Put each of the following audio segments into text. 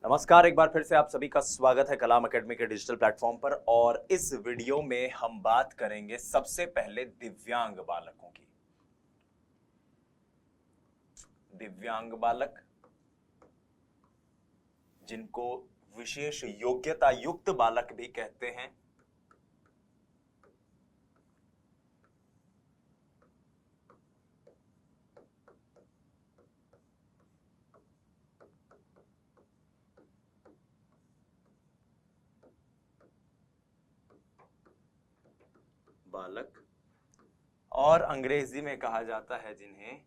नमस्कार, एक बार फिर से आप सभी का स्वागत है कलाम एकेडमी के डिजिटल प्लेटफॉर्म पर। और इस वीडियो में हम बात करेंगे सबसे पहले दिव्यांग बालकों की। दिव्यांग बालक जिनको विशेष योग्यता युक्त बालक भी कहते हैं। बालक और अंग्रेजी में कहा जाता है जिन्हें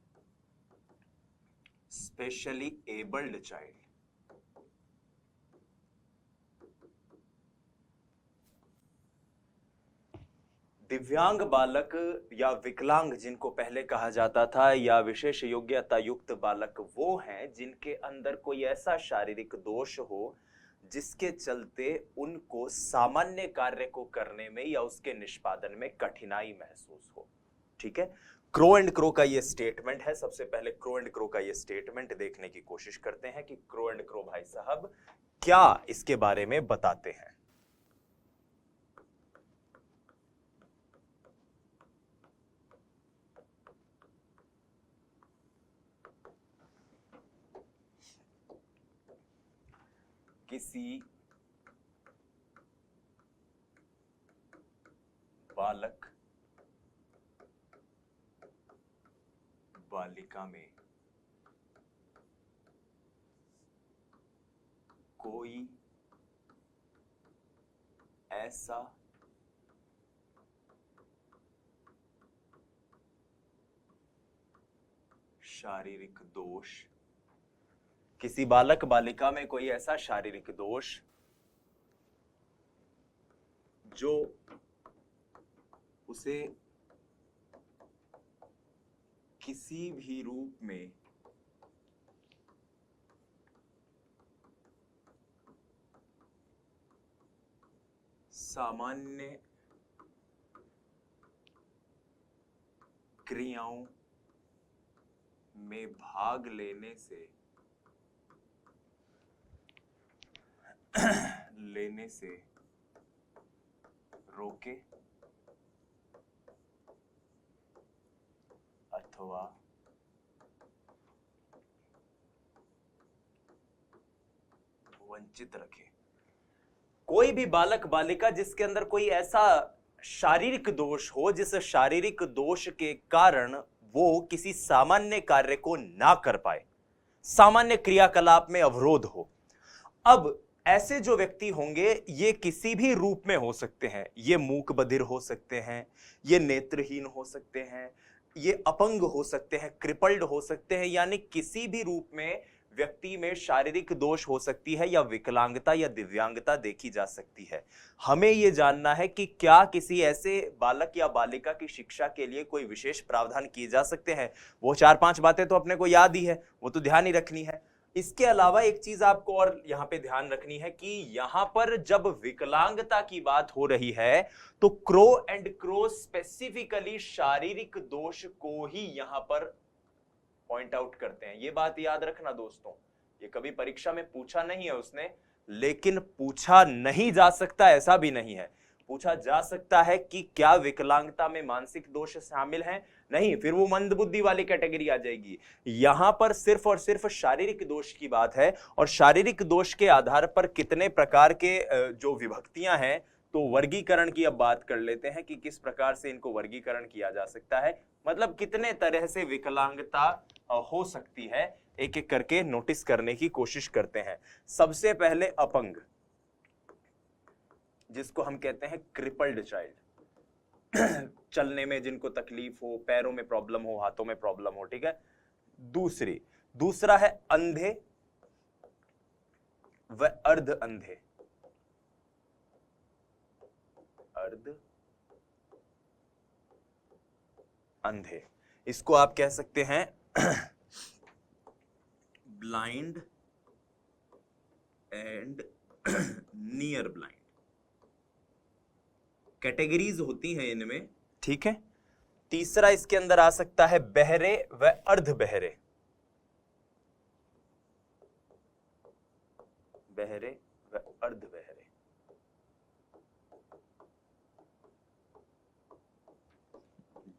स्पेशली एबल्ड चाइल्ड। दिव्यांग बालक या विकलांग जिनको पहले कहा जाता था, या विशेष योग्यता युक्त बालक वो हैं जिनके अंदर कोई ऐसा शारीरिक दोष हो जिसके चलते उनको सामान्य कार्य को करने में या उसके निष्पादन में कठिनाई महसूस हो। ठीक है, क्रो एंड क्रो का ये स्टेटमेंट है। सबसे पहले क्रो एंड क्रो का ये स्टेटमेंट देखने की कोशिश करते हैं कि क्रो एंड क्रो भाई साहब क्या इसके बारे में बताते हैं। किसी बालक बालिका में कोई ऐसा शारीरिक दोष, किसी बालक बालिका में कोई ऐसा शारीरिक दोष जो उसे किसी भी रूप में सामान्य क्रियाओं में भाग लेने से रोके अथवा वंचित रखे। कोई भी बालक बालिका जिसके अंदर कोई ऐसा शारीरिक दोष हो जिस शारीरिक दोष के कारण वो किसी सामान्य कार्य को ना कर पाए, सामान्य क्रियाकलाप में अवरोध हो। अब ऐसे जो व्यक्ति होंगे ये किसी भी रूप में हो सकते हैं। ये मूक बधिर हो सकते हैं, ये नेत्रहीन हो सकते हैं, ये अपंग हो सकते हैं, क्रिपल्ड हो सकते हैं, यानी किसी भी रूप में व्यक्ति में शारीरिक दोष हो सकती है या विकलांगता या दिव्यांगता देखी जा सकती है। हमें यह जानना है कि क्या किसी ऐसे बालक या बालिका की शिक्षा के लिए कोई विशेष प्रावधान किए जा सकते हैं। वो 4-5 बातें तो अपने को याद ही है, वो तो ध्यान ही रखनी है। इसके अलावा एक चीज आपको और यहां पे ध्यान रखनी है कि यहां पर जब विकलांगता की बात हो रही है तो क्रो एंड क्रो स्पेसिफिकली शारीरिक दोष को ही यहां पर पॉइंट आउट करते हैं। ये बात याद रखना दोस्तों, ये कभी परीक्षा में पूछा नहीं है उसने, लेकिन पूछा नहीं जा सकता ऐसा भी नहीं है। पूछा जा सकता है कि क्या विकलांगता में मानसिक दोष शामिल हैं, नहीं, फिर वो मंदबुद्धि वाली कैटेगरी आ जाएगी। यहां पर सिर्फ और सिर्फ शारीरिक दोष की बात है, और शारीरिक दोष के आधार पर कितने प्रकार के जो विभक्तियां हैं, तो वर्गीकरण की अब बात कर लेते हैं कि किस प्रकार से इनको वर्गीकरण किया जा सकता है, मतलब कितने तरह से विकलांगता हो सकती है। एक एक करके नोटिस करने की कोशिश करते हैं। सबसे पहले अपंग, जिसको हम कहते हैं क्रिपल्ड चाइल्ड, चलने में जिनको तकलीफ हो, पैरों में प्रॉब्लम हो, हाथों में प्रॉब्लम हो। ठीक है, दूसरा है अंधे व अर्ध अंधे। अर्ध अंधे, इसको आप कह सकते हैं blind and near blind, categories होती हैं इनमें। ठीक है, तीसरा इसके अंदर आ सकता है बहरे व अर्ध बहरे। बहरे व अर्ध बहरे।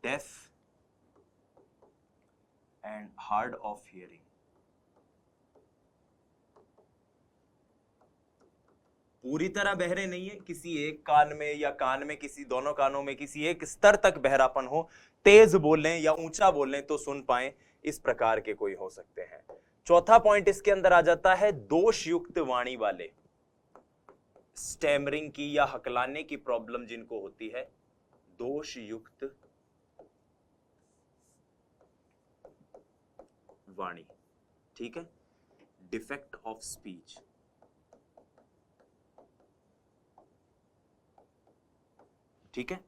Deaf and hard of hearing. पूरी तरह बहरे नहीं है, किसी एक कान में या कान में किसी दोनों कानों में किसी एक स्तर तक बहरापन हो, तेज बोलें या ऊंचा बोलें तो सुन पाए, इस प्रकार के कोई हो सकते हैं। चौथा पॉइंट इसके अंदर आ जाता है दोष युक्त वाणी वाले, स्टैमरिंग की या हकलाने की प्रॉब्लम जिनको होती है, दोष युक्त वाणी, ठीक है, डिफेक्ट ऑफ स्पीच। ठीक है,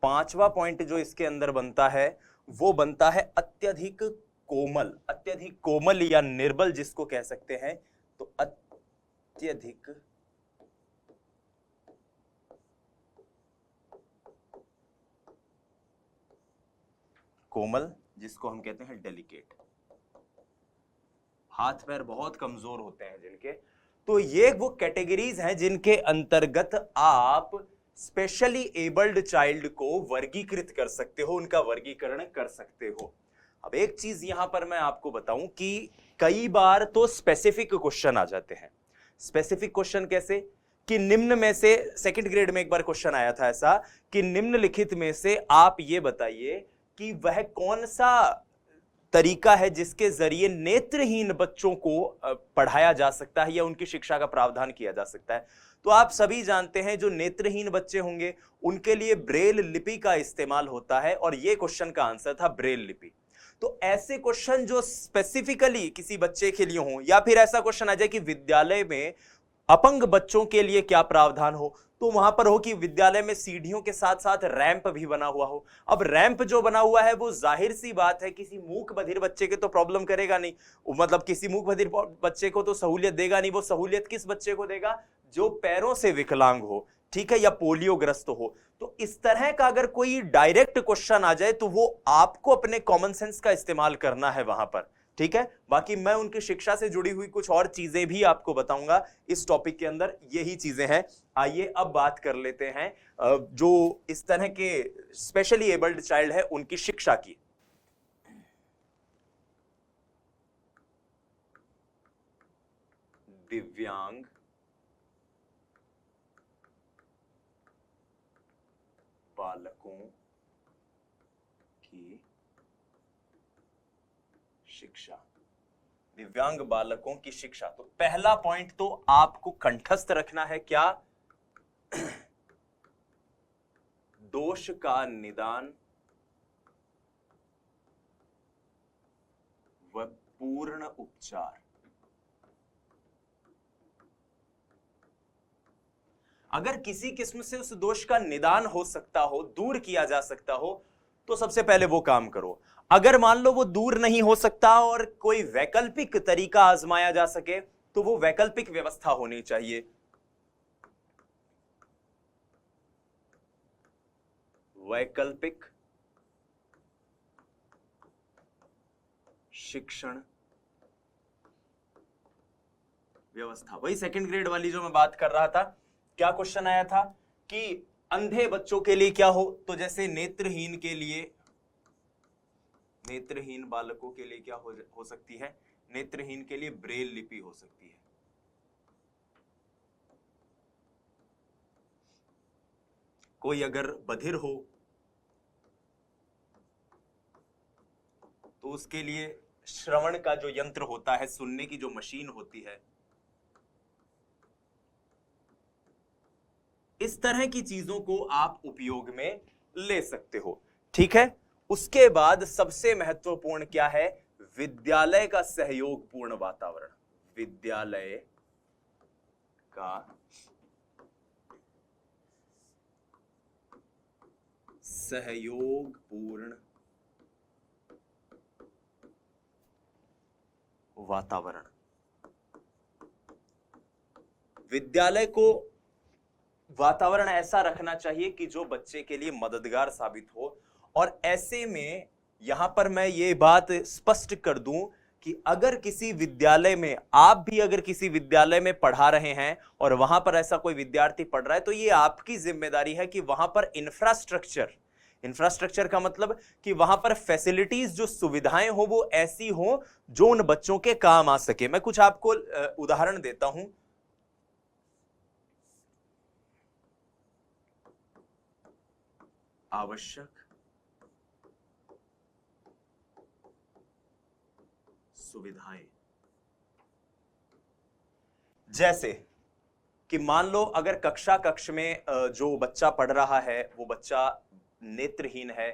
पांचवा पॉइंट जो इसके अंदर बनता है वो बनता है अत्यधिक कोमल, अत्यधिक कोमल या निर्बल जिसको कह सकते हैं, तो अत्यधिक कोमल जिसको हम कहते हैं डेलिकेट, हाथ पैर बहुत कमजोर होते हैं जिनके, तो ये वो कैटेगरीज हैं जिनके अंतर्गत आप स्पेशली एबल्ड चाइल्ड को वर्गीकृत कर सकते हो, उनका वर्गीकरण कर सकते हो। अब एक चीज यहां पर मैं आपको बताऊं कि कई बार तो स्पेसिफिक क्वेश्चन आ जाते हैं। स्पेसिफिक क्वेश्चन कैसे कि निम्न में से, सेकंड ग्रेड में एक बार क्वेश्चन आया था ऐसा कि निम्नलिखित में से आप ये बताइए कि वह कौन सा तरीका है जिसके जरिए नेत्रहीन बच्चों को पढ़ाया जा सकता है या उनकी शिक्षा का प्रावधान किया जा सकता है। तो आप सभी जानते हैं जो नेत्रहीन बच्चे होंगे उनके लिए ब्रेल लिपि का इस्तेमाल होता है, और यह क्वेश्चन का आंसर था ब्रेल लिपि। तो ऐसे क्वेश्चन जो स्पेसिफिकली किसी बच्चे के लिए हो, या फिर ऐसा क्वेश्चन आ जाए कि विद्यालय में अपंग बच्चों के लिए क्या प्रावधान हो, तो वहां पर हो कि विद्यालय में सीढ़ियों के साथ साथ रैंप भी बना हुआ हो। अब रैंप जो बना हुआ है वो जाहिर सी बात है किसी मूक बधिर बच्चे के तो प्रॉब्लम करेगा नहीं, मतलब किसी मूक बधिर बच्चे को तो सहूलियत देगा नहीं। वो सहूलियत किस बच्चे को देगा? जो पैरों से विकलांग हो, ठीक है, या पोलियोग्रस्त हो। तो इस तरह का अगर कोई डायरेक्ट क्वेश्चन आ जाए तो वो आपको अपने कॉमन सेंस का इस्तेमाल करना है वहां पर, ठीक है। बाकी मैं उनकी शिक्षा से जुड़ी हुई कुछ और चीजें भी आपको बताऊंगा इस टॉपिक के अंदर, यही चीजें हैं। आइए अब बात कर लेते हैं जो इस तरह के स्पेशली एबल्ड चाइल्ड है उनकी शिक्षा की। दिव्यांग बालकों की शिक्षा, दिव्यांग बालकों की शिक्षा। तो पहला पॉइंट तो आपको कंठस्थ रखना है, क्या? दोष का निदान व पूर्ण उपचार। अगर किसी किस्म से उस दोष का निदान हो सकता हो, दूर किया जा सकता हो, तो सबसे पहले वो काम करो। अगर मान लो वो दूर नहीं हो सकता और कोई वैकल्पिक तरीका आजमाया जा सके, तो वो वैकल्पिक व्यवस्था होनी चाहिए। वैकल्पिक शिक्षण व्यवस्था, वही सेकंड ग्रेड वाली जो मैं बात कर रहा था। क्या क्वेश्चन आया था कि अंधे बच्चों के लिए क्या हो, तो जैसे नेत्रहीन के लिए, नेत्रहीन बालकों के लिए क्या हो सकती है? नेत्रहीन के लिए ब्रेल लिपि हो सकती है। कोई अगर बधिर हो तो उसके लिए श्रवण का जो यंत्र होता है, सुनने की जो मशीन होती है, इस तरह की चीजों को आप उपयोग में ले सकते हो, ठीक है। उसके बाद सबसे महत्वपूर्ण क्या है? विद्यालय का सहयोगपूर्ण वातावरण। विद्यालय का सहयोगपूर्ण वातावरण। विद्यालय को वातावरण ऐसा रखना चाहिए कि जो बच्चे के लिए मददगार साबित हो। और ऐसे में यहां पर मैं ये बात स्पष्ट कर दूं कि अगर किसी विद्यालय में, आप भी अगर किसी विद्यालय में पढ़ा रहे हैं और वहां पर ऐसा कोई विद्यार्थी पढ़ रहा है, तो ये आपकी जिम्मेदारी है कि वहां पर इंफ्रास्ट्रक्चर का मतलब कि वहां पर फैसिलिटीज, जो सुविधाएं हो, वो ऐसी हो जो उन बच्चों के काम आ सके। मैं कुछ आपको उदाहरण देता हूं। आवश्यक सुविधाएं, जैसे कि मान लो अगर कक्ष में जो बच्चा पढ़ रहा है वो बच्चा नेत्रहीन है,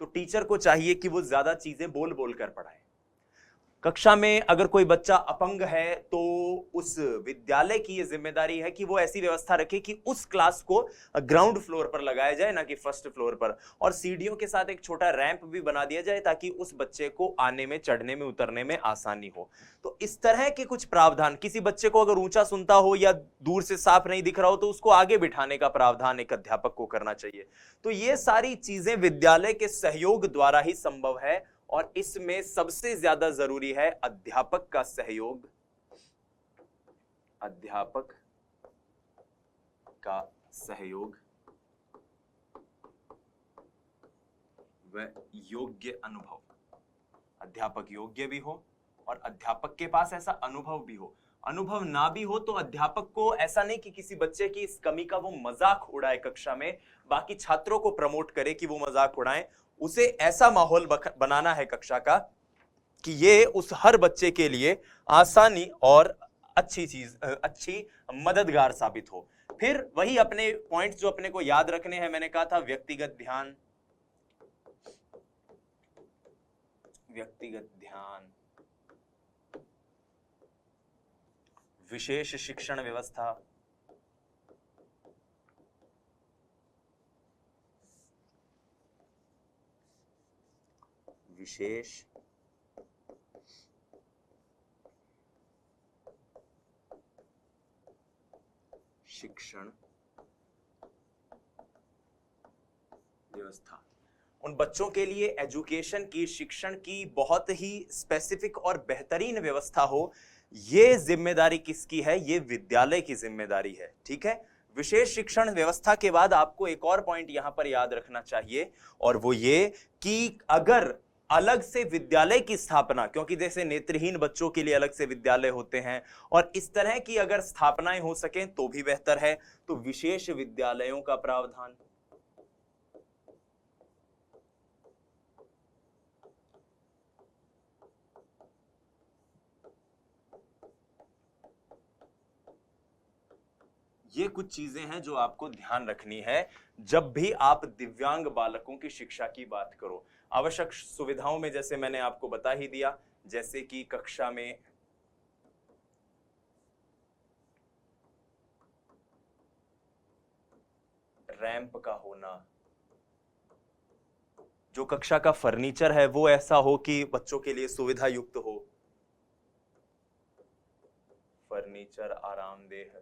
तो टीचर को चाहिए कि वो ज्यादा चीजें बोल बोल कर पढ़ाए। कक्षा में अगर कोई बच्चा अपंग है, तो उस विद्यालय की ये जिम्मेदारी है कि वो ऐसी व्यवस्था रखे कि उस क्लास को ग्राउंड फ्लोर पर लगाया जाए, ना कि फर्स्ट फ्लोर पर, और सीढ़ियों के साथ एक छोटा रैंप भी बना दिया जाए ताकि उस बच्चे को आने में, चढ़ने में, उतरने में आसानी हो। तो इस तरह के कुछ प्रावधान, किसी बच्चे को अगर ऊंचा सुनता हो या दूर से साफ नहीं दिख रहा हो, तो उसको आगे बिठाने का प्रावधान एक अध्यापक को करना चाहिए। तो ये सारी चीजें विद्यालय के सहयोग द्वारा ही संभव है, और इसमें सबसे ज्यादा जरूरी है अध्यापक का सहयोग। अध्यापक का सहयोग व योग्य अनुभव। अध्यापक योग्य भी हो और अध्यापक के पास ऐसा अनुभव भी हो। अनुभव ना भी हो तो अध्यापक को ऐसा नहीं कि किसी बच्चे की इस कमी का वो मजाक उड़ाए कक्षा में, बाकी छात्रों को प्रमोट करे कि वो मजाक उड़ाएं। उसे ऐसा माहौल बनाना है कक्षा का कि ये उस हर बच्चे के लिए आसानी और अच्छी मददगार साबित हो। फिर वही अपने पॉइंट्स जो अपने को याद रखने हैं, मैंने कहा था व्यक्तिगत ध्यान, विशेष शिक्षण व्यवस्था, विशेष शिक्षण व्यवस्था। उन बच्चों के लिए एजुकेशन की, शिक्षण की बहुत ही स्पेसिफिक और बेहतरीन व्यवस्था हो। ये जिम्मेदारी किसकी है? ये विद्यालय की जिम्मेदारी है। ठीक है। विशेष शिक्षण व्यवस्था के बाद आपको एक और पॉइंट यहां पर याद रखना चाहिए, और वो ये कि अगर अलग से विद्यालय की स्थापना, क्योंकि जैसे नेत्रहीन बच्चों के लिए अलग से विद्यालय होते हैं, और इस तरह की अगर स्थापनाएं हो सकें तो भी बेहतर है। तो विशेष विद्यालयों का प्रावधान, ये कुछ चीजें हैं जो आपको ध्यान रखनी है जब भी आप दिव्यांग बालकों की शिक्षा की बात करो। आवश्यक सुविधाओं में जैसे मैंने आपको बता ही दिया, जैसे कि कक्षा में रैंप का होना, जो कक्षा का फर्नीचर है वो ऐसा हो कि बच्चों के लिए सुविधा युक्त हो, फर्नीचर आरामदेह,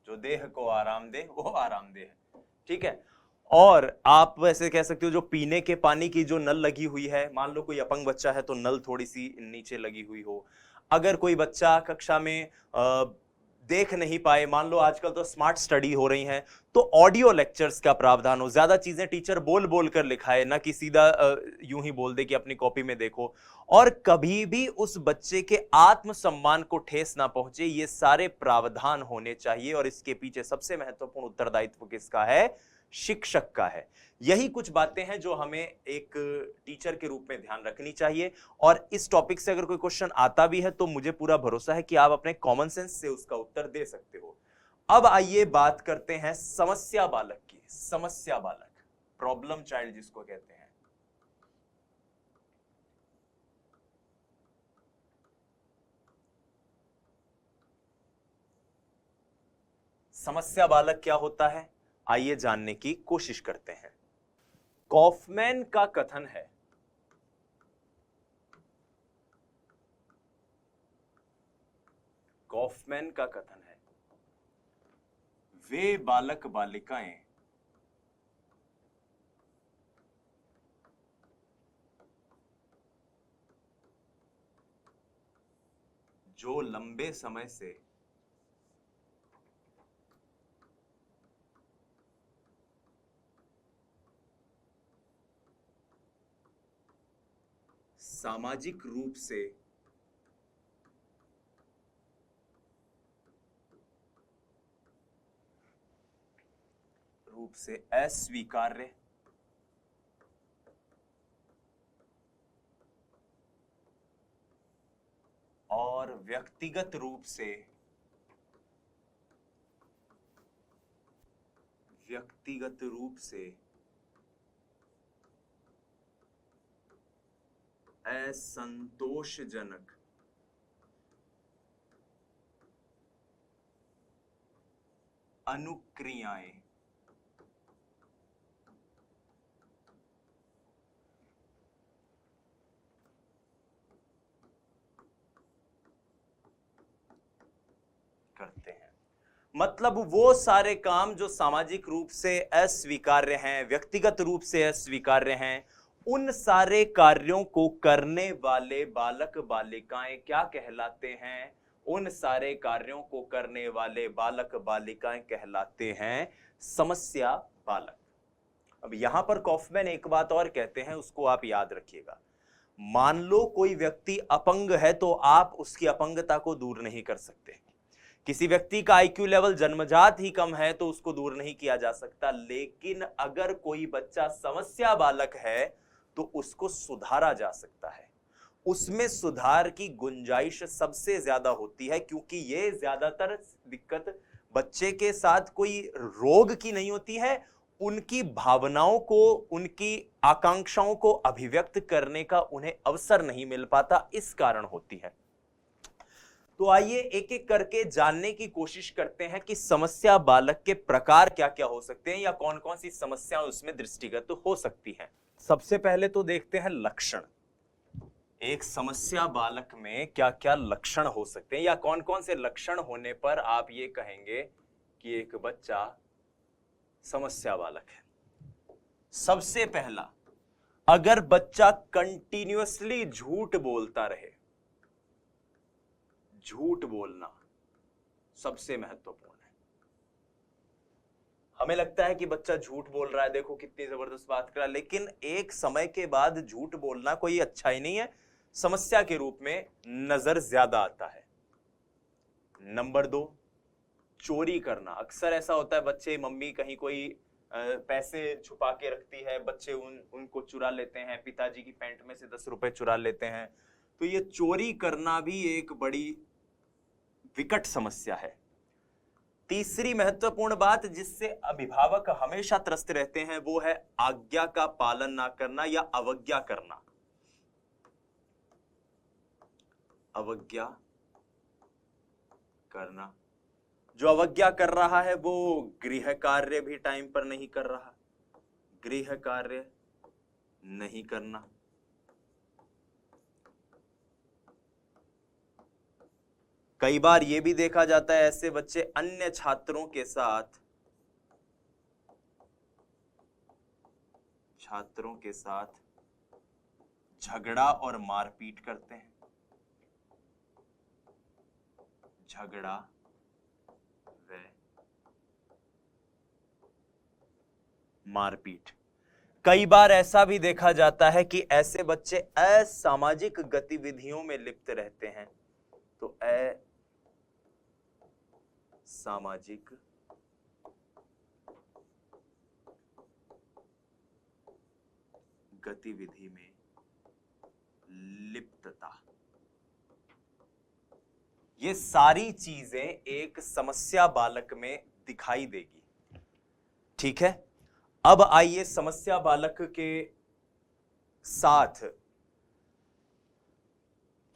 जो देह को आराम दे वो आरामदेह है। ठीक है। और आप वैसे कह सकते हो जो पीने के पानी की जो नल लगी हुई है, मान लो कोई अपंग बच्चा है तो नल थोड़ी सी नीचे लगी हुई हो। अगर कोई बच्चा कक्षा में देख नहीं पाए, मान लो आजकल तो स्मार्ट स्टडी हो रही हैं, तो ऑडियो लेक्चर्स का प्रावधान हो, ज्यादा चीजें टीचर बोल बोल कर लिखाए, ना कि सीधा यूं ही बोल दे कि अपनी कॉपी में देखो। और कभी भी उस बच्चे के आत्मसम्मान को ठेस ना पहुंचे, ये सारे प्रावधान होने चाहिए। और इसके पीछे सबसे महत्वपूर्ण उत्तरदायित्व किसका है? शिक्षक का है। यही कुछ बातें हैं जो हमें एक टीचर के रूप में ध्यान रखनी चाहिए। और इस टॉपिक से अगर कोई क्वेश्चन आता भी है तो मुझे पूरा भरोसा है कि आप अपने कॉमन सेंस से उसका उत्तर दे सकते हो। अब आइए बात करते हैं समस्या बालक की। समस्या बालक, प्रॉब्लम चाइल्ड जिसको कहते हैं। समस्या बालक क्या होता है, आइए जानने की कोशिश करते हैं। कॉफमैन का कथन है, कॉफमैन का कथन है, वे बालक बालिकाएं जो लंबे समय से सामाजिक रूप से अस्वीकार्य और व्यक्तिगत रूप से असंतोषजनक अनुक्रियाएं करते हैं। मतलब वो सारे काम जो सामाजिक रूप से अस्वीकार्य हैं, व्यक्तिगत रूप से अस्वीकार्य हैं, उन सारे कार्यों को करने वाले बालक बालिकाएं क्या कहलाते हैं? उन सारे कार्यों को करने वाले बालक बालिकाएं कहलाते हैं समस्या बालक। अब यहां पर कॉफमैन एक बात और कहते हैं, उसको आप याद रखिएगा। मान लो कोई व्यक्ति अपंग है तो आप उसकी अपंगता को दूर नहीं कर सकते। किसी व्यक्ति का आईक्यू लेवल जन्मजात ही कम है तो उसको दूर नहीं किया जा सकता। लेकिन अगर कोई बच्चा समस्या बालक है तो उसको सुधारा जा सकता है। उसमें सुधार की गुंजाइश सबसे ज्यादा होती है, क्योंकि ये ज्यादातर दिक्कत बच्चे के साथ कोई रोग की नहीं होती है, उनकी भावनाओं को, उनकी आकांक्षाओं को अभिव्यक्त करने का उन्हें अवसर नहीं मिल पाता, इस कारण होती है। तो आइए एक एक करके जानने की कोशिश करते हैं कि समस्या बालक के प्रकार क्या क्या हो सकते हैं, या कौन कौन सी समस्याएं उसमें दृष्टिगत हो सकती हैं। सबसे पहले तो देखते हैं लक्षण। एक समस्या बालक में क्या क्या लक्षण हो सकते हैं, या कौन कौन से लक्षण होने पर आप ये कहेंगे कि एक बच्चा समस्या बालक है। सबसे पहला, अगर बच्चा कंटिन्यूअसली झूठ बोलता रहे। झूठ बोलना सबसे महत्वपूर्ण है। हमें लगता है कि बच्चा झूठ बोल रहा है, देखो कितनी जबरदस्त बात कर रहा है, लेकिन एक समय के बाद झूठ बोलना कोई अच्छा ही नहीं है, समस्या के रूप में नजर ज्यादा आता है। नंबर 2, चोरी करना। अक्सर ऐसा होता है, बच्चे, मम्मी कहीं कोई पैसे छुपा के रखती है, बच्चे उनको चुरा लेते हैं, पिताजी की पैंट में से 10 रुपए चुरा लेते हैं। तो ये चोरी करना भी एक बड़ी विकट समस्या है। तीसरी महत्वपूर्ण बात जिससे अभिभावक हमेशा त्रस्त रहते हैं वो है आज्ञा का पालन ना करना या अवज्ञा करना। अवज्ञा करना। जो अवज्ञा कर रहा है वो गृह कार्य भी टाइम पर नहीं कर रहा। गृह कार्य नहीं करना। कई बार यह भी देखा जाता है ऐसे बच्चे अन्य छात्रों के साथ झगड़ा और मारपीट करते हैं। झगड़ा व मारपीट। कई बार ऐसा भी देखा जाता है कि ऐसे बच्चे असामाजिक गतिविधियों में लिप्त रहते हैं। तो असामाजिक गतिविधि में लिप्तता, ये सारी चीजें एक समस्या बालक में दिखाई देगी। ठीक है, अब आइए समस्या बालक के साथ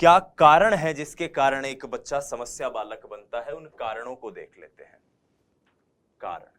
क्या कारण है जिसके कारण एक बच्चा समस्या बालक बनता है, उन कारणों को देख लेते हैं। कारण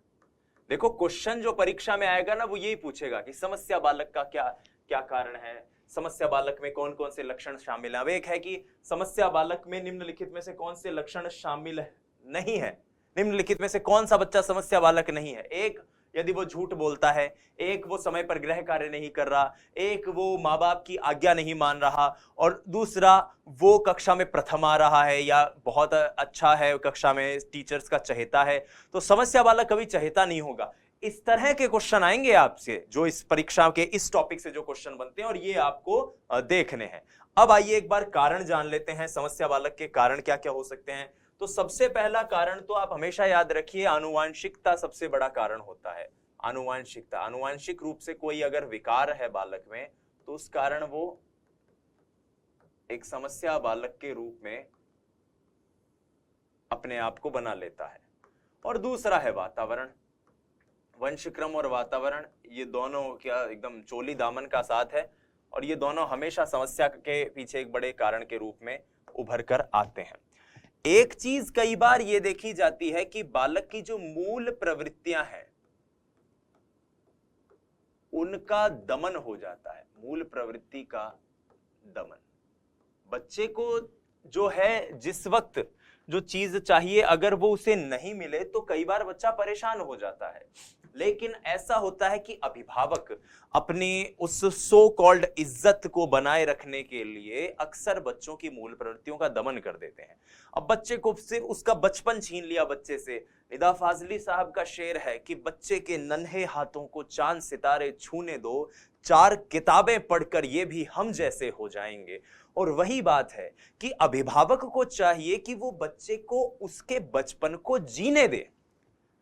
देखो, क्वेश्चन जो परीक्षा में आएगा ना वो यही पूछेगा कि समस्या बालक का क्या क्या कारण है, समस्या बालक में कौन कौन से लक्षण शामिल हैं। अब एक है कि समस्या बालक में निम्नलिखित में से कौन से लक्षण शामिल नहीं है, निम्नलिखित में से कौन सा बच्चा समस्या बालक नहीं है। एक, यदि वो झूठ बोलता है, एक वो समय पर गृह कार्य नहीं कर रहा, एक वो माँ बाप की आज्ञा नहीं मान रहा, और दूसरा वो कक्षा में प्रथम आ रहा है या बहुत अच्छा है कक्षा में, टीचर्स का चहेता है, तो समस्या वाला कभी चहेता नहीं होगा। इस तरह के क्वेश्चन आएंगे आपसे, जो इस परीक्षा के इस टॉपिक से जो क्वेश्चन बनते हैं, और ये आपको देखने हैं। अब आइए एक बार कारण जान लेते हैं, समस्या बालक के कारण क्या क्या हो सकते हैं। तो सबसे पहला कारण तो आप हमेशा याद रखिए, आनुवांशिकता सबसे बड़ा कारण होता है। आनुवांशिकता, आनुवांशिक रूप से कोई अगर विकार है बालक में, तो उस कारण वो एक समस्या बालक के रूप में अपने आप को बना लेता है। और दूसरा है वातावरण। वंशक्रम और वातावरण, ये दोनों क्या एकदम चोली दामन का साथ है, और ये दोनों हमेशा समस्या के पीछे एक बड़े कारण के रूप में उभर कर आते हैं। एक चीज कई बार ये देखी जाती है कि बालक की जो मूल प्रवृत्तियां हैं उनका दमन हो जाता है। मूल प्रवृत्ति का दमन, बच्चे को जो है जिस वक्त जो चीज चाहिए अगर वो उसे नहीं मिले तो कई बार बच्चा परेशान हो जाता है। लेकिन ऐसा होता है कि अभिभावक अपनी उस सो कॉल्ड इज्जत को बनाए रखने के लिए अक्सर बच्चों की मूल प्रवृत्तियों का दमन कर देते हैं। अब बच्चे को सिर्फ उसका बचपन छीन लिया बच्चे से। निदा फाजली साहब का शेर है कि बच्चे के नन्हे हाथों को चांद सितारे छूने दो, 4 किताबें पढ़कर ये भी हम जैसे हो जाएंगे। और वही बात है कि अभिभावक को चाहिए कि वो बच्चे को उसके बचपन को जीने दे।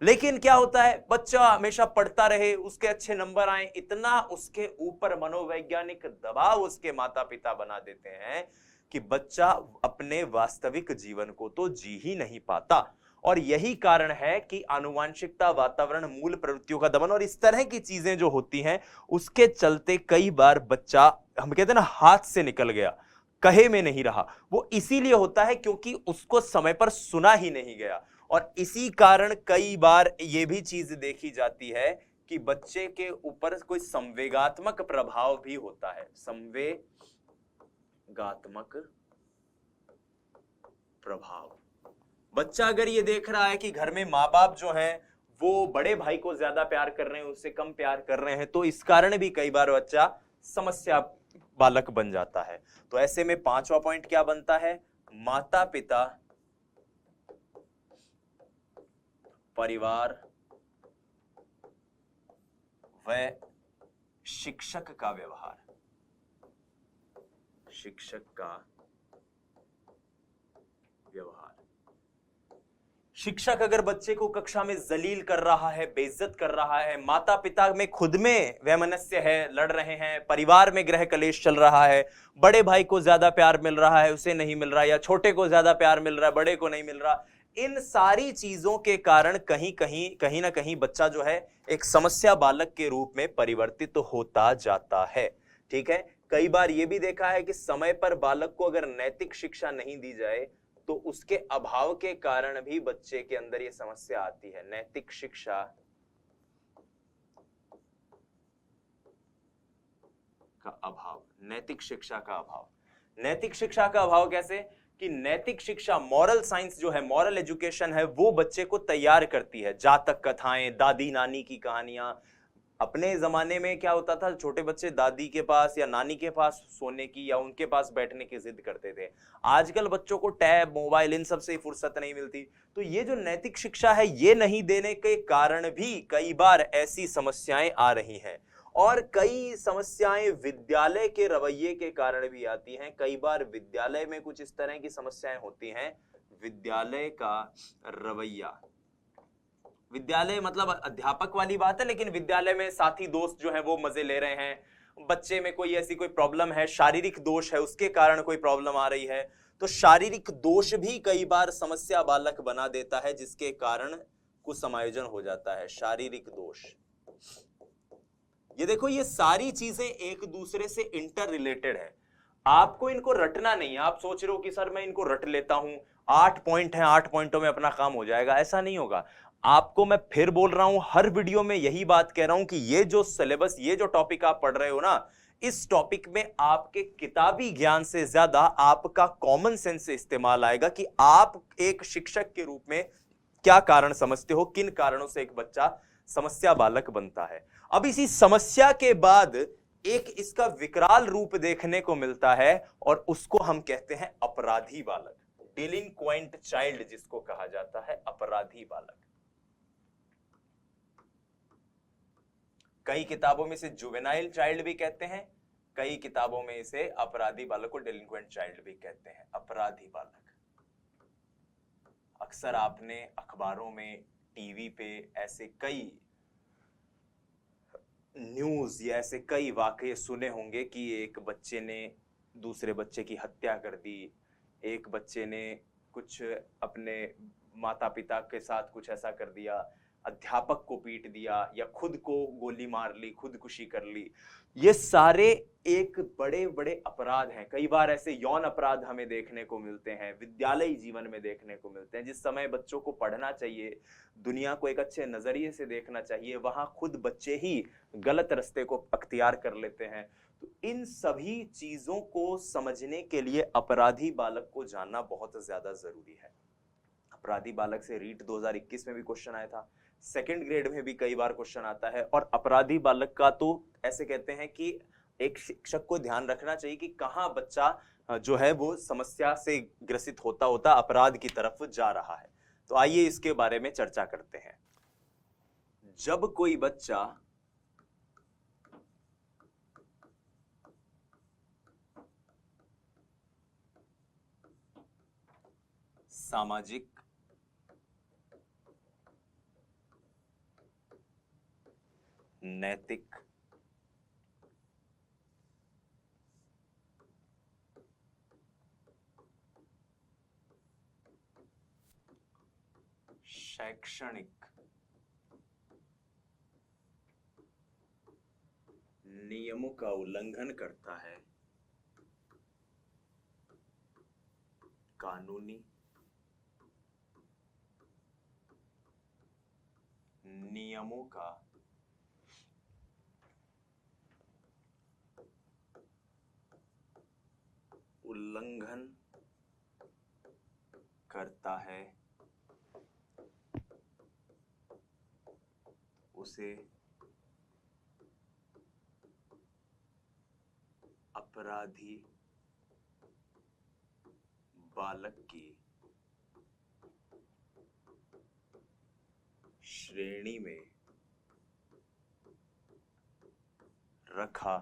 लेकिन क्या होता है, बच्चा हमेशा पढ़ता रहे, उसके अच्छे नंबर आए, इतना उसके ऊपर मनोवैज्ञानिक दबाव उसके माता पिता बना देते हैं कि बच्चा अपने वास्तविक जीवन को तो जी ही नहीं पाता। और यही कारण है कि आनुवांशिकता, वातावरण, मूल प्रवृत्तियों का दमन और इस तरह की चीजें जो होती हैं उसके चलते कई बार बच्चा, हम कहते हैं ना, हाथ से निकल गया, कहे में नहीं रहा। वो इसीलिए होता है क्योंकि उसको समय पर सुना ही नहीं गया। और इसी कारण कई बार ये भी चीज देखी जाती है कि बच्चे के ऊपर कोई संवेगात्मक प्रभाव भी होता है। संवेगात्मक प्रभाव, बच्चा अगर ये देख रहा है कि घर में माँ बाप जो हैं वो बड़े भाई को ज्यादा प्यार कर रहे हैं, उससे कम प्यार कर रहे हैं, तो इस कारण भी कई बार बच्चा समस्या बालक बन जाता है। तो ऐसे में 5वां पॉइंट क्या बनता है, माता पिता, परिवार व शिक्षक का व्यवहार। शिक्षक का व्यवहार, शिक्षक अगर बच्चे को कक्षा में जलील कर रहा है, बेइज्जत कर रहा है, माता पिता में खुद में वैमनस्य है, लड़ रहे हैं, परिवार में गृह कलेश चल रहा है, बड़े भाई को ज्यादा प्यार मिल रहा है, उसे नहीं मिल रहा, या छोटे को ज्यादा प्यार मिल रहा है, बड़े को नहीं मिल रहा, इन सारी चीजों के कारण कहीं ना कहीं बच्चा जो है एक समस्या बालक के रूप में परिवर्तित तो होता जाता है। ठीक है, कई बार यह भी देखा है कि समय पर बालक को अगर नैतिक शिक्षा नहीं दी जाए तो उसके अभाव के कारण भी बच्चे के अंदर यह समस्या आती है। नैतिक शिक्षा का अभाव, नैतिक शिक्षा का अभाव। नैतिक शिक्षा का अभाव कैसे कि नैतिक शिक्षा, मॉरल साइंस जो है, मॉरल एजुकेशन है, वो बच्चे को तैयार करती है। जातक कथाएं, दादी नानी की कहानियां। अपने जमाने में क्या होता था, छोटे बच्चे दादी के पास या नानी के पास सोने की या उनके पास बैठने की जिद करते थे। आजकल बच्चों को टैब, मोबाइल, इन सब से फुर्सत नहीं मिलती। तो ये जो नैतिक शिक्षा है ये नहीं देने के कारण भी कई बार ऐसी समस्याएं आ रही हैं। और कई समस्याएं विद्यालय के रवैये के कारण भी आती हैं। कई बार विद्यालय में कुछ इस तरह की समस्याएं होती हैं। विद्यालय का रवैया, विद्यालय मतलब अध्यापक वाली बात है, लेकिन विद्यालय में साथी दोस्त जो हैं वो मजे ले रहे हैं। बच्चे में कोई ऐसी कोई प्रॉब्लम है, शारीरिक दोष है, उसके कारण कोई प्रॉब्लम आ रही है, तो शारीरिक दोष भी कई बार समस्या बालक बना देता है, जिसके कारण कुसमायोजन हो जाता है। शारीरिक दोष, ये देखो, ये सारी चीजें एक दूसरे से इंटर रिलेटेड है। आपको इनको रटना नहीं है। आप सोच रहे हो कि सर मैं इनको रट लेता हूं, 8 पॉइंट हैं, 8 पॉइंटों में अपना काम हो जाएगा, ऐसा नहीं होगा। आपको मैं फिर बोल रहा हूं, हर वीडियो में यही बात कह रहा हूं कि ये जो सिलेबस, ये जो टॉपिक आप पढ़ रहे हो ना, इस टॉपिक में आपके किताबी ज्ञान से ज्यादा आपका कॉमन सेंस से इस्तेमाल आएगा कि आप एक शिक्षक के रूप में क्या कारण समझते हो, किन कारणों से एक बच्चा समस्या बालक बनता है। अब इसी समस्या के बाद एक इसका विकराल रूप देखने को मिलता है और उसको हम कहते हैं अपराधी बालक, डिलिंक्वेंट चाइल्ड जिसको कहा जाता है, अपराधी बालक। कई किताबों में इसे जुवेनाइल चाइल्ड भी कहते हैं, कई किताबों में इसे अपराधी बालक को डिलिंक्वेंट चाइल्ड भी कहते हैं, अपराधी बालक। अक्सर आपने अखबारों में, टीवी पे ऐसे कई न्यूज या ऐसे कई वाकये सुने होंगे कि एक बच्चे ने दूसरे बच्चे की हत्या कर दी, एक बच्चे ने कुछ अपने माता पिता के साथ कुछ ऐसा कर दिया, अध्यापक को पीट दिया या खुद को गोली मार ली, खुदकुशी कर ली। ये सारे एक बड़े बड़े अपराध हैं। कई बार ऐसे यौन अपराध हमें देखने को मिलते हैं, विद्यालयी जीवन में देखने को मिलते हैं। जिस समय बच्चों को पढ़ना चाहिए, दुनिया को एक अच्छे नजरिए से देखना चाहिए, वहां खुद बच्चे ही गलत रास्ते को अख्तियार कर लेते हैं। तो इन सभी चीजों को समझने के लिए अपराधी बालक को जानना बहुत ज्यादा जरूरी है। अपराधी बालक से रीट 2021 में भी क्वेश्चन आया था, सेकंड ग्रेड में भी कई बार क्वेश्चन आता है। और अपराधी बालक का तो ऐसे कहते हैं कि एक शिक्षक को ध्यान रखना चाहिए कि कहां बच्चा जो है वो समस्या से ग्रसित होता होता अपराध की तरफ जा रहा है। तो आइए इसके बारे में चर्चा करते हैं। जब कोई बच्चा सामाजिक, नैतिक, शैक्षणिक, नियमों का उल्लंघन करता है, कानूनी नियमों का उल्लंघन करता है, उसे अपराधी बालक की श्रेणी में रखा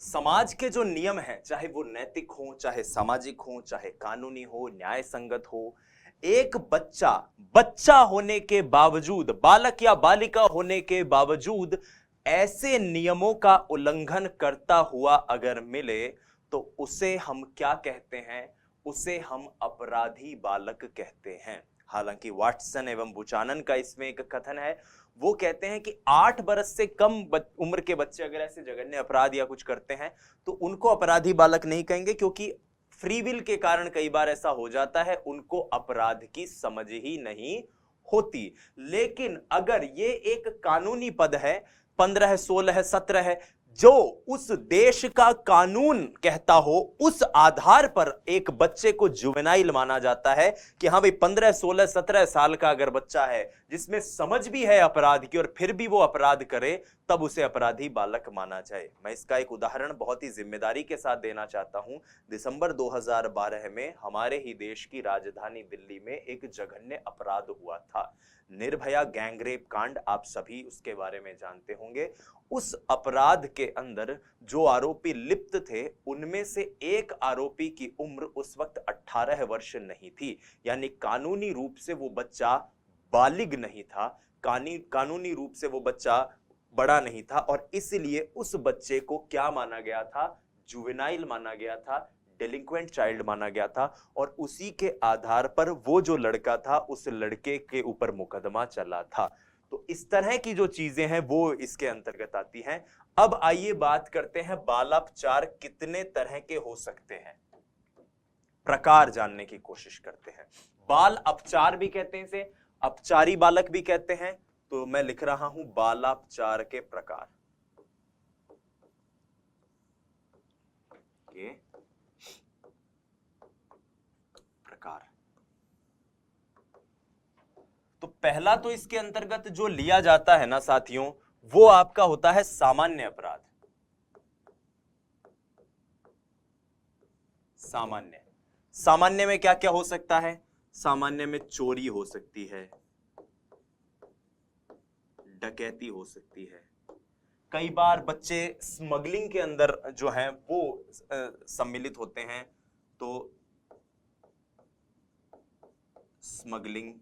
समाज के जो नियम हैं, चाहे वो नैतिक हो, चाहे सामाजिक हो, चाहे कानूनी हो, न्याय संगत हो, एक बच्चा होने के बावजूद, बालक या बालिका होने के बावजूद ऐसे नियमों का उल्लंघन करता हुआ अगर मिले तो उसे हम क्या कहते हैं? उसे हम अपराधी बालक कहते हैं। हालांकि वाटसन एवं बुचानन का इसमें एक कथन है, वो कहते हैं कि 8 बरस से कम उम्र के बच्चे अगर ऐसे जघन्य अपराध या कुछ करते हैं तो उनको अपराधी बालक नहीं कहेंगे, क्योंकि फ्री विल के कारण कई बार ऐसा हो जाता है, उनको अपराध की समझ ही नहीं होती। लेकिन अगर ये एक कानूनी पद है, 15 है, 16 है, 17 है, जो उस देश का कानून कहता हो, उस आधार पर एक बच्चे को जुवेनाइल माना जाता है कि हाँ भाई 15, 16, 17 साल का अगर बच्चा है जिसमें समझ भी है अपराध की और फिर भी वो अपराध करे, तब उसे अपराधी बालक माना जाए। मैं इसका एक उदाहरण बहुत ही जिम्मेदारी के साथ देना चाहता हूं। दिसंबर 2012 में हमारे ही देश की राजधानी दिल्ली में एक जघन्य अपराध हुआ था, निर्भया गैंगरेप कांड। आप सभी उसके बारे में जानते होंगे। उस अपराध के अंदर जो आरोपी लिप्त थे, उनमें से एक आरोपी की उम्र उस वक्त 18 वर्ष नहीं थी, यानी कानूनी रूप से वो बच्चा बालिग नहीं था, कानूनी रूप से वो बच्चा बड़ा नहीं था, और इसलिए उस बच्चे को क्या माना गया था? जुवेनाइल माना गया था, डेलिंक्वेंट चाइल्ड माना गया था। और उसी के आधार पर वो जो लड़का था, उस लड़के के ऊपर मुकदमा चला था। तो इस तरह की जो चीजें हैं वो इसके अंतर्गत आती हैं। अब आइए बात करते हैं बालापचार कितने तरह के हो सकते हैं, प्रकार जानने की कोशिश करते हैं। बाल अपचार भी कहते हैं इसे, अपचारी बालक भी कहते हैं। तो मैं लिख रहा हूं बालापचार के प्रकार के प्रकार। पहला तो इसके अंतर्गत जो लिया जाता है ना साथियों, वो आपका होता है सामान्य अपराध। सामान्य, सामान्य में क्या क्या हो सकता है? सामान्य में चोरी हो सकती है, डकैती हो सकती है, कई बार बच्चे स्मगलिंग के अंदर जो हैं वो सम्मिलित होते हैं, तो स्मगलिंग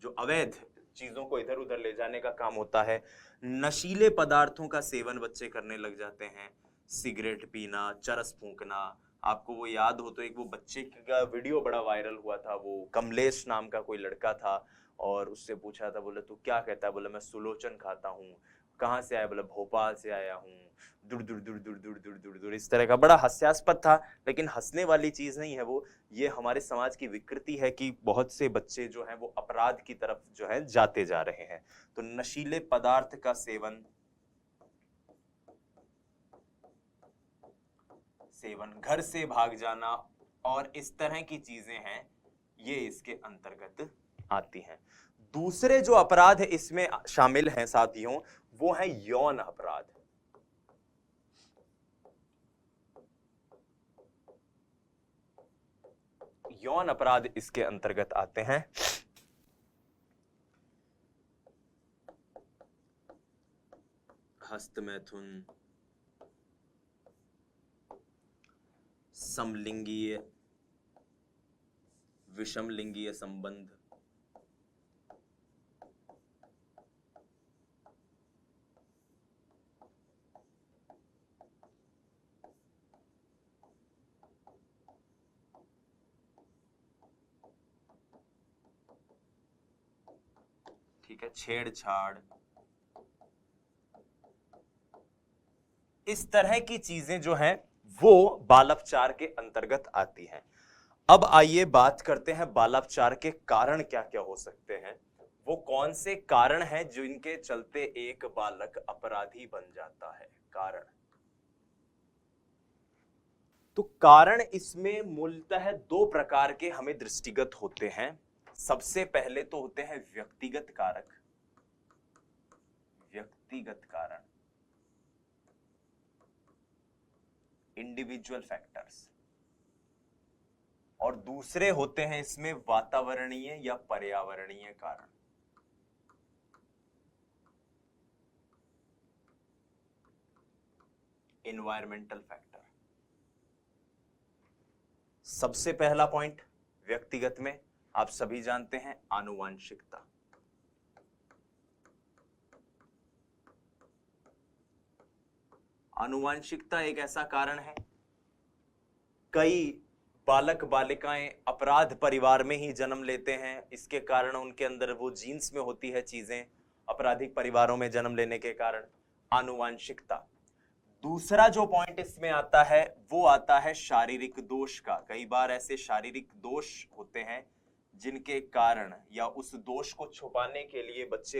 जो अवैध चीजों को इधर उधर ले जाने का काम होता है। नशीले पदार्थों का सेवन बच्चे करने लग जाते हैं, सिगरेट पीना, चरस फूंकना। आपको वो याद हो तो एक वो बच्चे का वीडियो बड़ा वायरल हुआ था, वो कमलेश नाम का कोई लड़का था और उससे पूछा था, बोले तू क्या कहता है? बोले मैं सुलोचन खाता हूँ। कहाँ से आया? बोले भोपाल से आया हूँ। दूर दूर दूर दूर दूर दूर दूर दूर, इस तरह का बड़ा हास्यास्पद था, लेकिन हंसने वाली चीज नहीं है वो। ये हमारे समाज की विकृति है कि बहुत से बच्चे जो हैं वो अपराध की तरफ जो है जाते जा रहे हैं। तो नशीले पदार्थ का सेवन, घर से भाग जाना और इस तरह की चीजें हैं, ये इसके अंतर्गत आती हैं। दूसरे जो अपराध इसमें शामिल हैं साथियों, वो है यौन अपराध। यौन अपराध इसके अंतर्गत आते हैं। हस्तमैथुन, समलिंगीय, विषमलिंगीय संबंध, ठीक है, छेड़छाड़, इस तरह की चीजें जो हैं वो बालापचार के अंतर्गत आती हैं। अब आइए बात करते हैं बालापचार के कारण क्या क्या हो सकते हैं। वो कौन से कारण हैं जिनके चलते एक बालक अपराधी बन जाता है? कारण, तो कारण इसमें मूलतः दो प्रकार के हमें दृष्टिगत होते हैं। सबसे पहले तो होते हैं व्यक्तिगत कारक, व्यक्तिगत कारण, इंडिविजुअल फैक्टर्स, और दूसरे होते हैं इसमें वातावरणीय या पर्यावरणीय कारण। Environmental factor. सबसे पहला पॉइंट व्यक्तिगत में आप सभी जानते हैं, आनुवांशिकता। आनुवांशिकता एक ऐसा कारण है, कई बालक बालिकाएं अपराध परिवार में ही जन्म लेते हैं, इसके कारण उनके अंदर वो जीन्स में होती है चीजें, आपराधिक परिवारों में जन्म लेने के कारण, आनुवांशिकता। दूसरा जो पॉइंट इसमें आता है वो आता है शारीरिक दोष का। कई बार ऐसे शारीरिक दोष होते हैं जिनके कारण या उस दोष को छुपाने के लिए बच्चे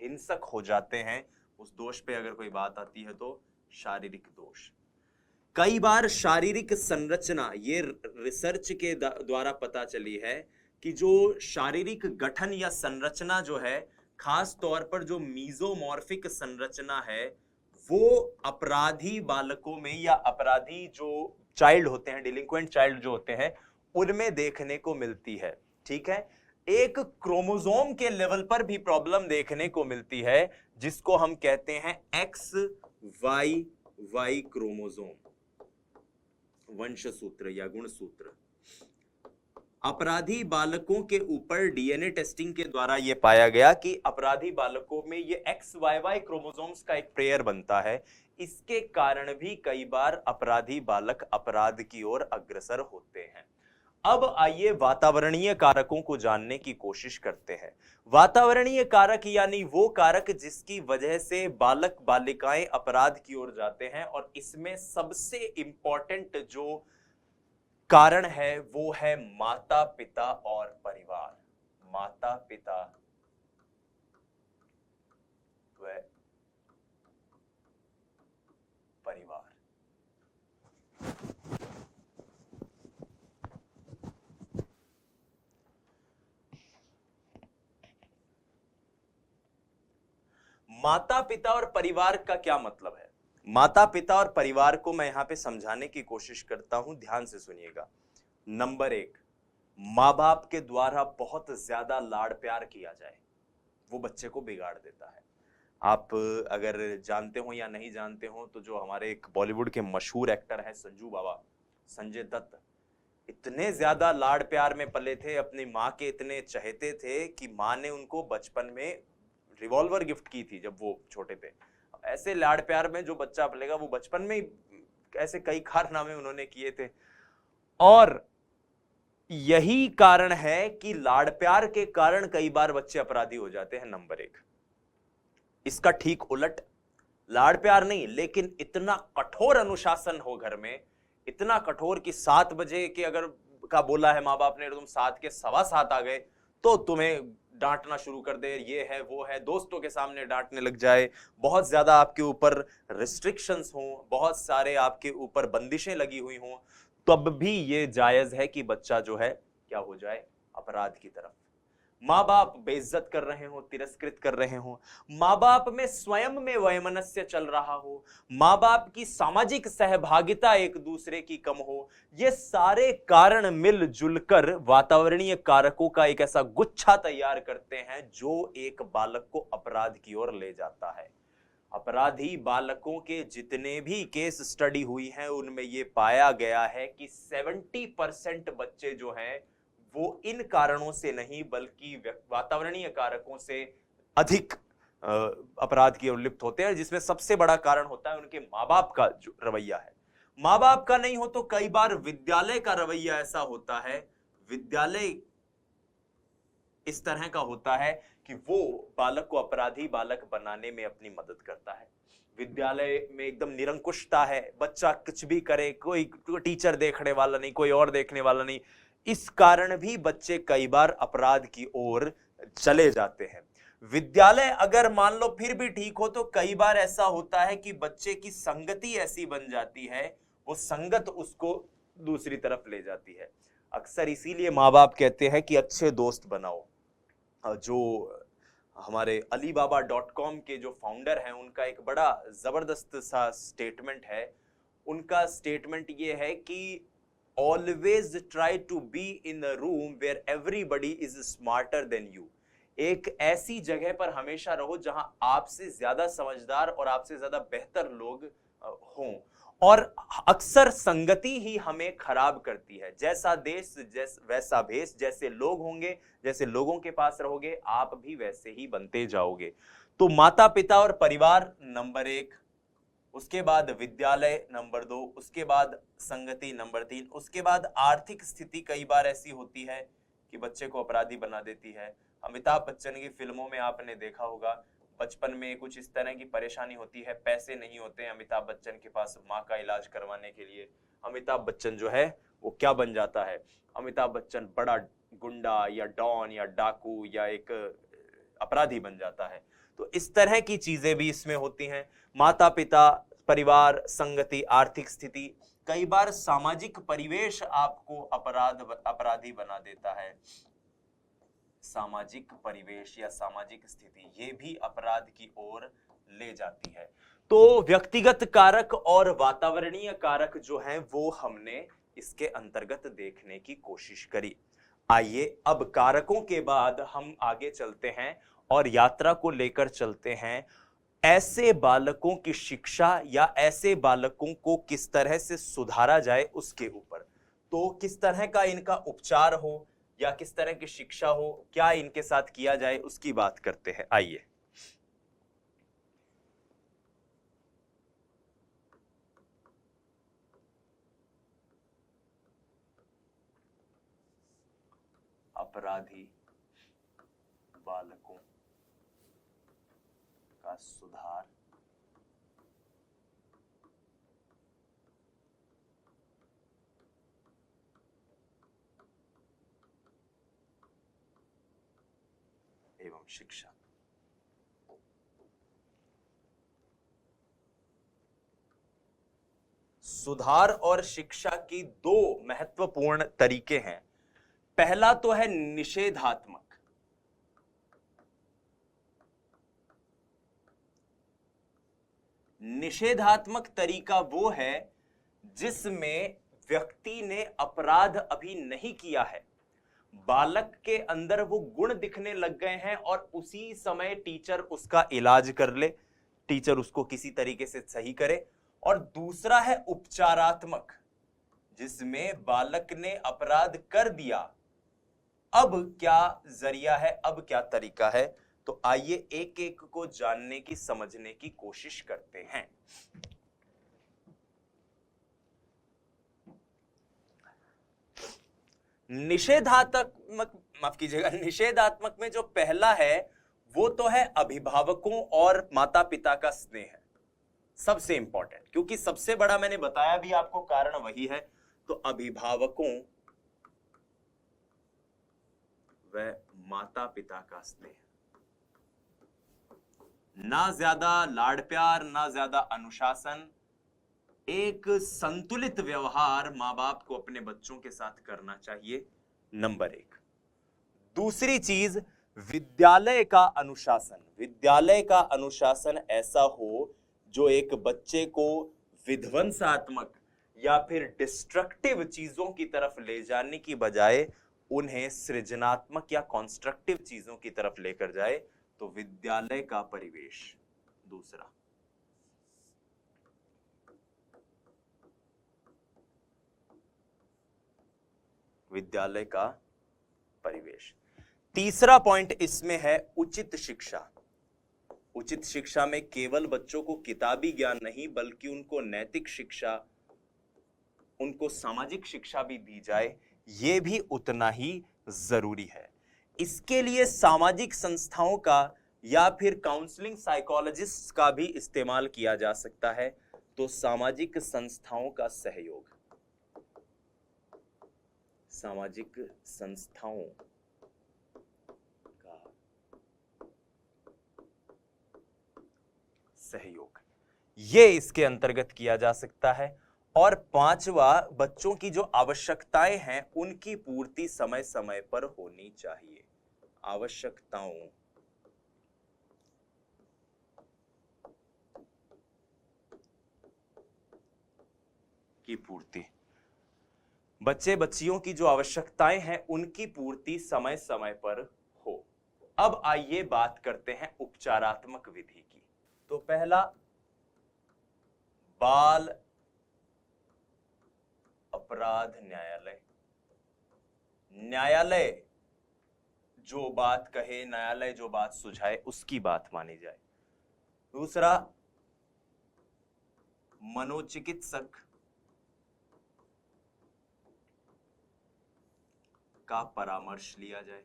हिंसक हो जाते हैं। उस दोष पे अगर कोई बात आती है तो शारीरिक दोष। कई बार शारीरिक संरचना, ये रिसर्च के द्वारा पता चली है कि जो शारीरिक गठन या संरचना जो है, खास तौर पर जो मीजोमॉर्फिक संरचना है, वो अपराधी बालकों में या अपराधी जो चाइल्ड होते हैं, डिलिंक्वेंट चाइल्ड जो होते हैं, उनमें देखने को मिलती है। ठीक है, एक क्रोमोसोम के लेवल पर भी प्रॉब्लम देखने को मिलती है जिसको हम कहते हैं XYY क्रोमोसोम, वंशसूत्र या गुणसूत्र। अपराधी बालकों के ऊपर डीएनए टेस्टिंग के द्वारा यह पाया गया कि अपराधी बालकों में ये XYY क्रोमोसोम्स का एक पेयर बनता है। इसके कारण भी कई बार अपराधी बालक अपराध की ओर अग्रसर होते हैं। अब आइए वातावरणीय कारकों को जानने की कोशिश करते हैं। वातावरणीय कारक यानी वो कारक जिसकी वजह से बालक बालिकाएं अपराध की ओर जाते हैं, और इसमें सबसे इंपॉर्टेंट जो कारण है वो है माता पिता और परिवार। माता पिता व परिवार। माता पिता और परिवार का क्या मतलब है? माता पिता और परिवार को मैं यहां पे समझाने की कोशिश करता हूं, ध्यान से सुनिएगा। नंबर एक, माँ बाप के द्वारा बहुत ज्यादा लाड़ प्यार किया जाए वो बच्चे को बिगाड़ देता है। आप अगर जानते हो या नहीं जानते हो तो जो हमारे एक बॉलीवुड के मशहूर एक्टर हैं संजू बाबा, संजय दत्त, इतने ज्यादा लाड़ प्यार में पले थे, अपनी माँ के इतने चहेते थे कि माँ ने उनको बचपन में रिवॉल्वर गिफ्ट की थी जब वो छोटे थे। ऐसे लाड़ प्यार में जो बच्चा पलेगा वो बचपन में ही ऐसे कई कारनामे उन्होंने किए थे। और यही कारण है कि लाड़ प्यार के कारण कई बार बच्चे अपराधी हो जाते हैं। नंबर एक। इसका ठीक उलट, लाड़ प्यार नहीं लेकिन इतना कठोर अनुशासन हो घर में, इतना कठोर कि 7 बजे के अगर का बोला है माँ बाप ने, तुम 7 के 7:15 आ गए तो तुम्हें डांटना शुरू कर दे, ये है वो है, दोस्तों के सामने डांटने लग जाए, बहुत ज्यादा आपके ऊपर रिस्ट्रिक्शंस हों, बहुत सारे आपके ऊपर बंदिशें लगी हुई हों, तब भी ये जायज है कि बच्चा जो है क्या हो जाए, अपराध की तरफ। माँ बाप बेइज्जत कर रहे हो, तिरस्कृत कर रहे हो, माँ बाप में स्वयं में वैमनस्य चल रहा हो, माँ बाप की सामाजिक सहभागिता एक दूसरे की कम हो, ये सारे कारण मिलजुल कर वातावरणीय कारकों का एक ऐसा गुच्छा तैयार करते हैं जो एक बालक को अपराध की ओर ले जाता है। अपराधी बालकों के जितने भी केस स्टडी हुई हैं उनमें यह पाया गया है कि 70% बच्चे जो हैं वो इन कारणों से नहीं बल्कि वातावरणीय कारकों से अधिक अपराध की ओर लिप्त होते हैं, जिसमें सबसे बड़ा कारण होता है उनके माँ बाप का जो रवैया है। माँ बाप का नहीं हो तो कई बार विद्यालय का रवैया ऐसा होता है, विद्यालय इस तरह का होता है कि वो बालक को अपराधी बालक बनाने में अपनी मदद करता है। विद्यालय में एकदम निरंकुशता है, बच्चा कुछ भी करे, कोई टीचर देखने वाला नहीं, कोई और देखने वाला नहीं, इस कारण भी बच्चे कई बार अपराध की ओर चले जाते हैं। विद्यालय अगर मान लो फिर भी ठीक हो तो कई बार ऐसा होता है कि बच्चे की संगति ऐसी बन जाती है, वो संगत उसको दूसरी तरफ ले जाती है। अक्सर इसीलिए माँ बाप कहते हैं कि अच्छे दोस्त बनाओ। जो हमारे alibaba.com के जो फाउंडर हैं उनका एक बड़ा जबरदस्त सा स्टेटमेंट है। उनका स्टेटमेंट ये है कि always try to be in a room where everybody is smarter than you. एक ऐसी जगह पर हमेशा रहो जहां आपसे ज्यादा समझदार और आपसे ज्यादा बेहतर लोग हों। और अक्सर संगति ही हमें खराब करती है। जैसा देश वैसा भेष, जैसे लोग होंगे, जैसे लोगों के पास रहोगे, आप भी वैसे ही बनते जाओगे। तो माता पिता और परिवार नंबर एक, उसके बाद विद्यालय नंबर 2, उसके बाद संगति नंबर 3, उसके बाद आर्थिक स्थिति कई बार ऐसी होती है कि बच्चे को अपराधी बना देती है। अमिताभ बच्चन की फिल्मों में आपने देखा होगा, बचपन में कुछ इस तरह की परेशानी होती है, पैसे नहीं होते अमिताभ बच्चन के पास माँ का इलाज करवाने के लिए। अमिताभ बच्चन जो है वो क्या बन जाता है, अमिताभ बच्चन बड़ा गुंडा या डॉन या डाकू या एक अपराधी बन जाता है। तो इस तरह की चीजें भी इसमें होती हैं। माता पिता, परिवार, संगति, आर्थिक स्थिति, कई बार सामाजिक परिवेश आपको अपराधी बना देता है। सामाजिक परिवेश या सामाजिक स्थिति ये भी अपराध की ओर ले जाती है। तो व्यक्तिगत कारक और वातावरणीय कारक जो हैं वो हमने इसके अंतर्गत देखने की कोशिश करी। आइए अब कारकों के बाद हम आगे चलते हैं और यात्रा को लेकर चलते हैं ऐसे बालकों की शिक्षा या ऐसे बालकों को किस तरह से सुधारा जाए उसके ऊपर। तो किस तरह का इनका उपचार हो या किस तरह की शिक्षा हो, क्या इनके साथ किया जाए, उसकी बात करते हैं। आइए अपराधी बालकों का सुधार एवं शिक्षा। सुधार और शिक्षा की दो महत्वपूर्ण तरीके हैं। पहला तो है निषेधात्मक, निषेधात्मक तरीका वो है जिसमें व्यक्ति ने अपराध अभी नहीं किया है, बालक के अंदर वो गुण दिखने लग गए हैं और उसी समय टीचर उसका इलाज कर ले, टीचर उसको किसी तरीके से सही करे। और दूसरा है उपचारात्मक, जिसमें बालक ने अपराध कर दिया, अब क्या जरिया है, अब क्या तरीका है। तो आइए एक एक को जानने की, समझने की कोशिश करते हैं। निषेधात्मक, माफ कीजिएगा, निषेधात्मक में जो पहला है वो तो है अभिभावकों और माता पिता का स्नेह, सबसे इंपॉर्टेंट, क्योंकि सबसे बड़ा मैंने बताया भी आपको कारण वही है। तो अभिभावकों व माता पिता का स्नेह, ना ज्यादा लाड़ प्यार, ना ज्यादा अनुशासन, एक संतुलित व्यवहार मां बाप को अपने बच्चों के साथ करना चाहिए, नंबर एक। दूसरी चीज, विद्यालय का अनुशासन। विद्यालय का अनुशासन ऐसा हो जो एक बच्चे को विध्वंसात्मक या फिर डिस्ट्रक्टिव चीजों की तरफ ले जाने की बजाय उन्हें सृजनात्मक या कॉन्स्ट्रक्टिव चीजों की तरफ लेकर जाए। तो विद्यालय का परिवेश दूसरा। विद्यालय का परिवेश। तीसरा पॉइंट इसमें है उचित शिक्षा। उचित शिक्षा में केवल बच्चों को किताबी ज्ञान नहीं, बल्कि उनको नैतिक शिक्षा, उनको सामाजिक शिक्षा भी दी जाए, यह भी उतना ही जरूरी है। इसके लिए सामाजिक संस्थाओं का या फिर काउंसलिंग साइकोलॉजिस्ट का भी इस्तेमाल किया जा सकता है। तो सामाजिक संस्थाओं का सहयोग, सामाजिक संस्थाओं का सहयोग, ये इसके अंतर्गत किया जा सकता है। और पांचवा, बच्चों की जो आवश्यकताएं हैं उनकी पूर्ति समय समय पर होनी चाहिए। आवश्यकताओं की पूर्ति, बच्चे बच्चियों की जो आवश्यकताएं हैं उनकी पूर्ति समय समय पर हो। अब आइए बात करते हैं उपचारात्मक विधि की। तो पहला, बाल अपराध न्यायालय। न्यायालय जो बात कहे, न्यायालय जो बात सुझाए, उसकी बात मानी जाए। दूसरा, मनोचिकित्सक का परामर्श लिया जाए।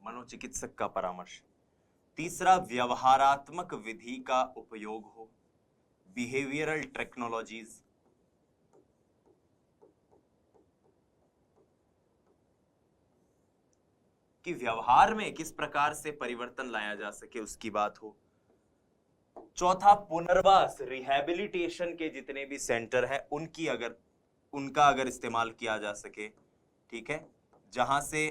मनोचिकित्सक का परामर्श। तीसरा, व्यवहारात्मक विधि का उपयोग हो, बिहेवियरल टेक्नोलॉजीज। कि व्यवहार में किस प्रकार से परिवर्तन लाया जा सके उसकी बात हो। चौथा, पुनर्वास, रिहैबिलिटेशन के जितने भी सेंटर हैं उनका अगर इस्तेमाल किया जा सके, ठीक है, जहां से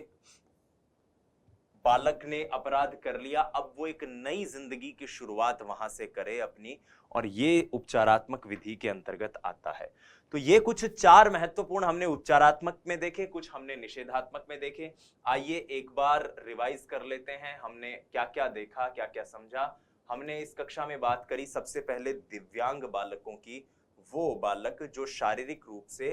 बालक ने अपराध कर लिया, अब वो एक नई जिंदगी की शुरुआत वहां से करे अपनी, और ये उपचारात्मक विधि के अंतर्गत आता है। तो ये कुछ चार महत्वपूर्ण हमने उपचारात्मक में देखे, कुछ हमने निषेधात्मक में देखे। आइए एक बार रिवाइज कर लेते हैं, हमने क्या क्या देखा, क्या क्या समझा। हमने इस कक्षा में बात करी सबसे पहले दिव्यांग बालकों की, वो बालक जो शारीरिक रूप से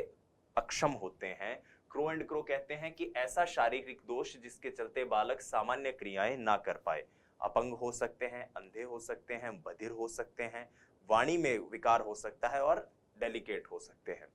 अक्षम होते हैं। क्रो एंड क्रो कहते हैं कि ऐसा शारीरिक दोष जिसके चलते बालक सामान्य क्रियाएं ना कर पाए। अपंग हो सकते हैं, अंधे हो सकते हैं, बधिर हो सकते हैं, वाणी में विकार हो सकता है और डेलिकेट हो सकते हैं।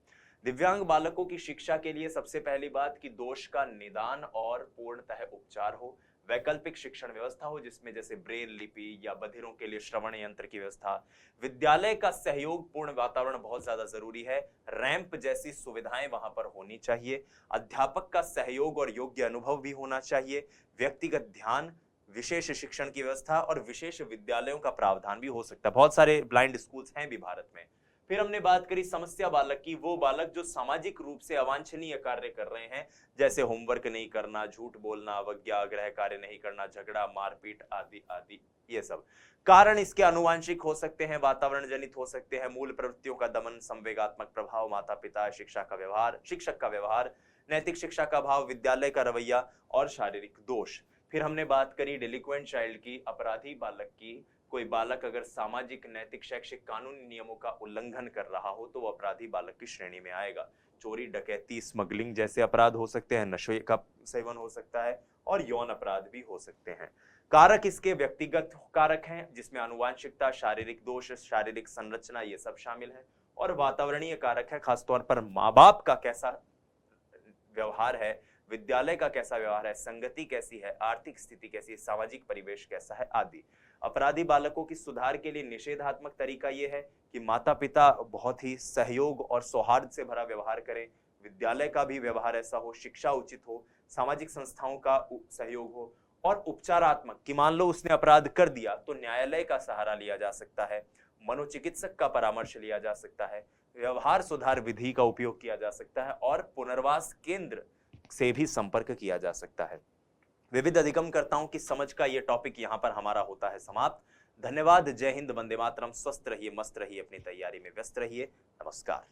दिव्यांग बालकों की शिक्षा के लिए सबसे पहली बात कि दोष का निदान और पूर्णतः उपचार हो। वैकल्पिक शिक्षण व्यवस्था हो जिसमें जैसे ब्रेल लिपि या बधिरों के लिए श्रवण यंत्र की व्यवस्था। विद्यालय का सहयोग पूर्ण वातावरण बहुत ज्यादा जरूरी है। रैंप जैसी सुविधाएं वहां पर होनी चाहिए। अध्यापक का सहयोग और योग्य अनुभव भी होना चाहिए। व्यक्तिगत ध्यान, विशेष शिक्षण की व्यवस्था और विशेष विद्यालयों का प्रावधान भी हो सकता है। बहुत सारे ब्लाइंड स्कूल्स हैं भी भारत में। फिर हमने बात करी समस्या बालक की, वो बालक जो सामाजिक रूप से अवांछनीय कार्य कर रहे हैं, जैसे होमवर्क नहीं करना, झूठ बोलना, अवज्ञा, गृह कार्य नहीं करना, झगड़ा, मारपीट आदि आदि ये सब कारण इसके आनुवांशिक हो सकते हैं, वातावरण जनित हो सकते हैं, मूल प्रवृत्तियों का दमन, संवेगात्मक प्रभाव, माता पिता, शिक्षक का व्यवहार, नैतिक शिक्षा का अभाव, विद्यालय का रवैया और शारीरिक दोष। फिर हमने बात करी डिलिक्वेंट चाइल्ड की, अपराधी बालक की। कोई बालक अगर सामाजिक, नैतिक, शैक्षिक, कानूनी नियमों का उल्लंघन कर रहा हो तो वो अपराधी बालक की श्रेणी में आएगा। चोरी, डकैती, स्मगलिंग जैसे अपराध हो सकते हैं, नशे का सेवन हो सकता है और यौन अपराध भी हो सकते हैं। कारक इसके व्यक्तिगत कारक हैं जिसमें आनुवांशिकता, शारीरिक दोष, शारीरिक संरचना ये सब शामिल है। और वातावरणीय कारक है, खासतौर पर माँ बाप का कैसा व्यवहार है, विद्यालय का कैसा व्यवहार है, संगति कैसी है, आर्थिक स्थिति कैसी है, सामाजिक परिवेश कैसा है आदि। अपराधी बालकों की सुधार के लिए निषेधात्मक तरीका यह है कि माता पिता बहुत ही सहयोग और सौहार्द से भरा व्यवहार करें, विद्यालय का भी व्यवहार ऐसा हो, शिक्षा उचित हो, सामाजिक संस्थाओं का सहयोग हो, और उपचारात्मक कि मान लो उसने अपराध कर दिया तो न्यायालय का सहारा लिया जा सकता है, मनोचिकित्सक का परामर्श लिया जा सकता है, व्यवहार सुधार विधि का उपयोग किया जा सकता है और पुनर्वास केंद्र से भी संपर्क किया जा सकता है। विविध अधिगमकर्ताओं की समझ का यह टॉपिक यहां पर हमारा होता है समाप्त। धन्यवाद। जय हिंद, वंदे मातरम। स्वस्थ रहिए, मस्त रहिए, अपनी तैयारी में व्यस्त रहिए। नमस्कार।